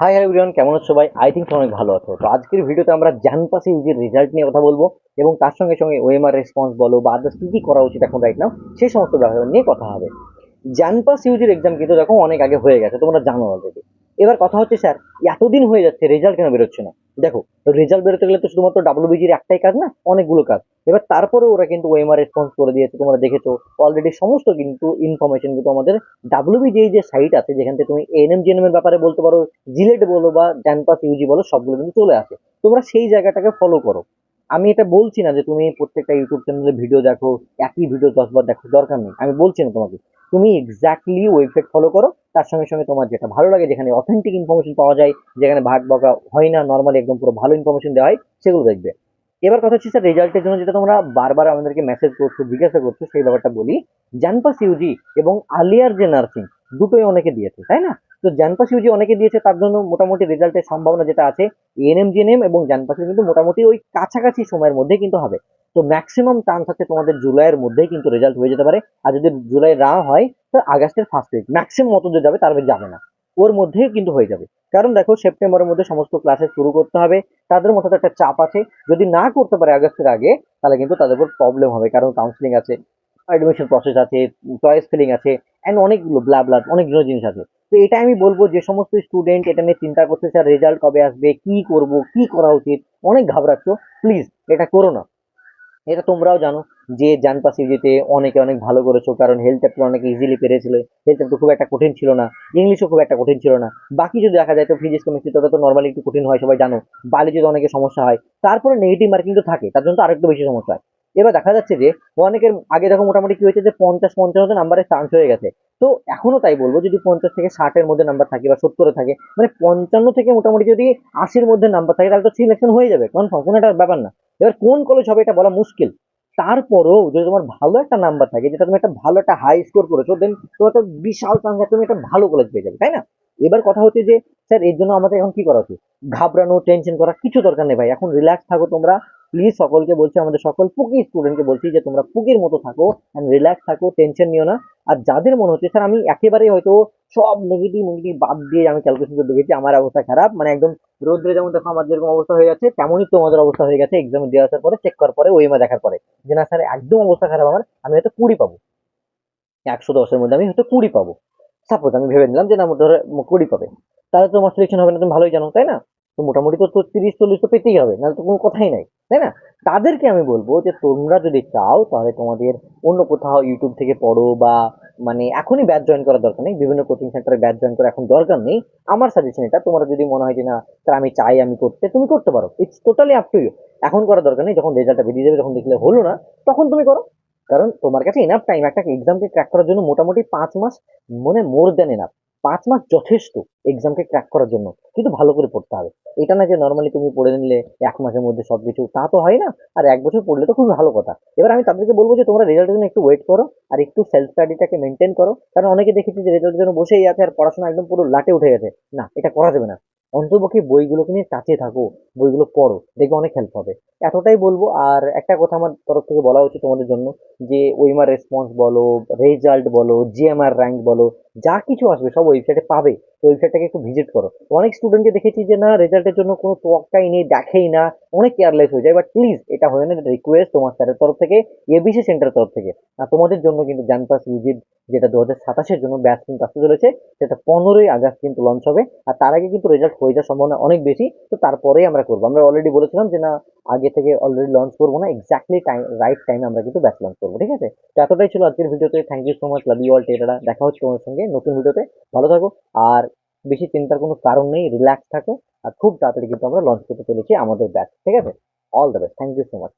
Hi everyone, কেমন আছো সবাই? আই থিঙ্ক অনেক ভালো আছো। তো আজকের ভিডিওতে আমরা জানপাসে ইউজির রেজাল্ট নিয়ে কথা বলবো এবং তার সঙ্গে সঙ্গে ওএমআর রেসপন্স বলো বা আদার্স কি কি করা উচিত এখন রাইট নাও সেই সমস্ত ব্যাপার নিয়ে কথা হবে। জানপাস ইউজির এক্সাম কিন্তু দেখো অনেক আগে হয়ে গেছে, তোমরা জানো অলরেডি। এবার কথা হচ্ছে স্যার, এতদিন হয়ে যাচ্ছে রেজাল্ট কেন বেরোচ্ছে না? দেখো, রেজাল্ট বেরোতে গেলে তো শুধুমাত্র ডাব্লিউবিজির একটাই কাজ না, অনেকগুলো কাজ। এবার তারপরে ওরা কিন্তু ওএমআর রেসপন্স করে দিয়েছে, তোমরা দেখেছো অলরেডি সমস্ত কিন্তু ইনফরমেশন কিন্তু আমাদের ডাব্লিউবিজি যে সাইট আছে যেখান থেকে তুমি এএনএম জিএনএম এর ব্যাপারে বলতে পারো, জিলেট বলো বা জানপাস ইউজি বলো, সবগুলো কিন্তু চলে আসে। তোমরা সেই জায়গাটাকে ফলো করো। আমি এটা বলছি না যে তুমি প্রত্যেকটা ইউটিউব চ্যানেলে ভিডিও দেখো, একই ভিডিও 10 বার দেখো, দরকার নেই, আমি বলছি না তোমাকে। তুমি এক্স্যাক্টলি ওয়েবসাইট ফলো করো, তার সঙ্গে সঙ্গে তোমার যেটা ভালো লাগে, যেখানে অথেন্টিক ইনফরমেশন পাওয়া যায়, যেখানে ভাগ বকা হয় না, নর্মালি একদম পুরো ভালো ইনফরমেশন দেওয়া হয়, সেগুলো দেখবে। এবার কথা হচ্ছে স্যার, রেজাল্টের জন্য যেটা তোমরা বারবার আমাদেরকে মেসেজ করছো, জিজ্ঞাসা করছো, সেই ব্যাপারটা বলি। জানপাস ইউজি এবং আলিয়ার যে নার্সিং, দুটোই অনেকে দিয়েছে, তাই না? তো জানপাস ইউজি অনেকে দিয়েছে, তার জন্য মোটামুটি রেজাল্টের সম্ভাবনা যেটা আছে, এএনএম জিএনএম এবং জানপাসের কিন্তু মোটামুটি ওই কাছাকাছি সময়ের মধ্যে কিন্তু হবে। তো ম্যাক্সিমাম চান্স আছে তোমাদের জুলাইয়ের মধ্যেই কিন্তু রেজাল্ট হয়ে যেতে পারে। আর যদি জুলাই না হয়, তো আগস্টের ফার্স্ট উইক ম্যাক্সিমাম মতো যে যাবে, তার বেশি যাবে না। ওর মধ্যেই কিন্তু হয়ে যাবে। কারণ দেখো, সেপ্টেম্বরের মধ্যে সমস্ত ক্লাসে শুরু করতে হবে, তাদের মধ্যে একটা চাপ আছে। যদি না করতে পারে আগস্টের আগে, তাহলে কিন্তু তাদের উপর প্রবলেম হবে, কারণ কাউন্সিলিং আছে, অ্যাডমিশন প্রসেস আছে, চয়েস ফিলিং আছে, অ্যান্ড অনেকগুলো ব্লা ব্লা অনেকগুলো জিনিস আছে। তো এটা আমি বলবো, যে সমস্ত স্টুডেন্ট এটা নিয়ে চিন্তা করছে স্যার রেজাল্ট কবে আসবে, কি করব, কি করা উচিত, অনেক ঘাবড়াচ্ছ, প্লিজ এটা করো না। এটা তোমরাও জানো যে জানপাস ইউজিতে অনেকে অনেক ভালো করেছো, কারণ হেলথ চ্যাপ্টার অনেকে ইজিলি পেরেছিল। হেলথ চ্যাপ্টার খুব একটা কঠিন ছিল না, ইংলিশও খুব একটা কঠিন ছিল না। বাকি যদি দেখা যায় তো ফিজিক্স কেমিস্ট্রি তো নর্মালি একটু কঠিন হয়, সবাই জানো। বায়োলজিতে অনেকে সমস্যা হয়, তারপরে নেগেটিভ মার্কিং তো থাকে, তার জন্য তো আরেকটু বেশি সমস্যা হয়। এবার দেখা যাচ্ছে যে অনেকের আগে দেখো মোটামুটি কি হয়েছে, যে 50-55 নাম্বারের চান্স হয়ে গেছে। তো এখনো তাই বলবো, যদি 50 থেকে 60-এর মধ্যে নাম্বার থাকে বা 70-এ থাকে, মানে 55 থেকে মোটামুটি যদি 80-এর মধ্যে নাম্বার থাকে, তাহলে তো সিলেকশন হয়ে যাবে কনফার্ম, কোনো একটা ব্যাপার না। এবার কোন কলেজ হবে এটা বলা মুশকিল। তারপরেও যদি তোমার ভালো একটা নাম্বার থাকে, যেটা তুমি একটা ভালো একটা হাই স্কোর করেছো, দেন তোমার তো বিশাল চান্স আছে তুমি একটা ভালো কলেজ পেয়ে যাবে, তাই না? এবার কথা হচ্ছে যে স্যার, এর জন্য আমাদের এখন কি করা উচিত? ঘাবড়ানো, টেনশন করার কিছু দরকার নেই ভাই, এখন রিল্যাক্স থাকো তোমরা। প্লিজ সকলকে বলছি, আমাদের সকল পুকি স্টুডেন্টকে বলছি, যে তোমরা পুকির মতো থাকো, রিল্যাক্স থাকো, টেনশন নিও না। আর যাদের মনে হচ্ছে স্যার আমি একেবারেই হয়তো সব নেগেটিভ নেগেটিভ বাদ দিয়ে আমি ক্যালকুলেশন করে দেখেছি, আমার অবস্থা খারাপ, মানে একদম রোদ্রে যেমন দেখো আমার যেরকম অবস্থা হয়ে যাচ্ছে, তেমনই তোমাদের অবস্থা হয়ে গেছে এক্সাম দিয়ে আসার পরে, চেক করার পরে, ওএমআ দেখার পরে, যে না স্যার একদম অবস্থা খারাপ আমার, আমি হয়তো 20 পাবো, 110-এর মধ্যে আমি হয়তো 20 পাবো। সাপোজ আমি ভেবে নিলাম যে না, ধরো 20 পাবে, তাহলে তো তোমার সিলেকশন হবে না, তুমি ভালোই জানো, তাই না? তো মোটামুটি তো 30-40 তো পেতেই হবে, নাহলে তো কোনো কথাই নাই, তাই না? তাদেরকে আমি বলবো যে তোমরা যদি চাও, তাহলে তোমাদের অন্য কোথাও ইউটিউব থেকে পড়ো, বা মানে এখনই ব্যাচ জয়েন করার দরকার নেই, বিভিন্ন কোচিং সেন্টারে ব্যাচ জয়েন করা এখন দরকার নেই। আমার সাজেশন এটা, তোমার যদি মনে হয় যে না স্যার আমি চাই আমি করতে, তুমি করতে পারো, it's totally up to you. এখন করার দরকার নেই, যখন রেজাল্টটা বেরিয়ে যাবে, যখন দেখলে হলো না, তখন তুমি করো। কারণ তোমার কাছে এনাফ টাইম, একটা এক্সামকে ক্র্যাক করার জন্য মোটামুটি 5 মাস, মানে মোর দেন এনাফ। 5 মাস যথেষ্ট এক্সামকে ক্র্যাক করার জন্য, কিন্তু ভালো করে পড়তে হবে। এটা না যে নর্মালি তুমি পড়ে নিলে 1 মাসের মধ্যে সবকিছু, তা তো হয় না। আর 1 বছর পড়লে তো খুবই ভালো কথা। এবার আমি তাদেরকে বলবো যে তোমরা রেজাল্টের জন্য একটু ওয়েট করো, আর একটু সেলফ স্টাডিটাকে মেনটেন করো। কারণ অনেকে দেখেছি যে রেজাল্টের জন্য বসেই আছে, আর পড়াশোনা একদম পুরো লাটে উঠে গেছে। না, এটা করা যাবে না। অন্ততপক্ষে বইগুলোকে নিয়ে কাছে থাকো, বইগুলো পড়ো, দেখবে অনেক হেল্প হবে। এতটাই বলবো। আর একটা কথা আমার তরফ থেকে বলা উচিত তোমাদের জন্য, যে ওইমার রেসপন্স বলো, রেজাল্ট বলো, জিএমআর র্যাঙ্ক বলো, যা কিছু আসবে সব ওয়েবসাইটে পাবে। তো ওয়েবসাইটটাকে একটু ভিজিট করো। অনেক স্টুডেন্টকে দেখেছি যে না, রেজাল্টের জন্য কোনো তোয়াক্কাই নেই, দেখেই না, অনেক কেয়ারলেস হয়ে যায়। বাট প্লিজ এটা হয় না, এটা রিকোয়েস্ট তোমার স্যারের তরফ থেকে, এবিসি সেন্টারের তরফ থেকে। আর তোমাদের জন্য কিন্তু জানপাস ভিজিট, যেটা 2027-এর জন্য ব্যাচ কিন্তু আসতে চলেছে, সেটা 15ই আগস্ট কিন্তু লঞ্চ হবে। আর তার আগে কিন্তু রেজাল্ট হয়ে যাওয়ার সম্ভাবনা অনেক বেশি। তো তারপরেই আমরা করবো, আমরা অলরেডি বলেছিলাম যে না, আগে থেকে অলরেডি লঞ্চ করবো না, এক্স্যাক্টলি টাইম, রাইট টাইমে আমরা কিন্তু ব্যাচ লঞ্চ করবো, ঠিক আছে? তো এতটাই ছিল আজকের ভিডিওতে। Thank you so much, love you all, etcetera. দেখা হচ্ছে তোমার সঙ্গে নতুন ভিডিওতে। ভালো থাকো। আর বেশি চিন্তার কোনো কারণ নেই, রিল্যাক্স থাকো। আর খুব তাড়াতাড়ি কিন্তু আমরা লঞ্চ করতে চলেছি আমাদের ব্যাচ, ঠিক আছে? All the best, thank you so much.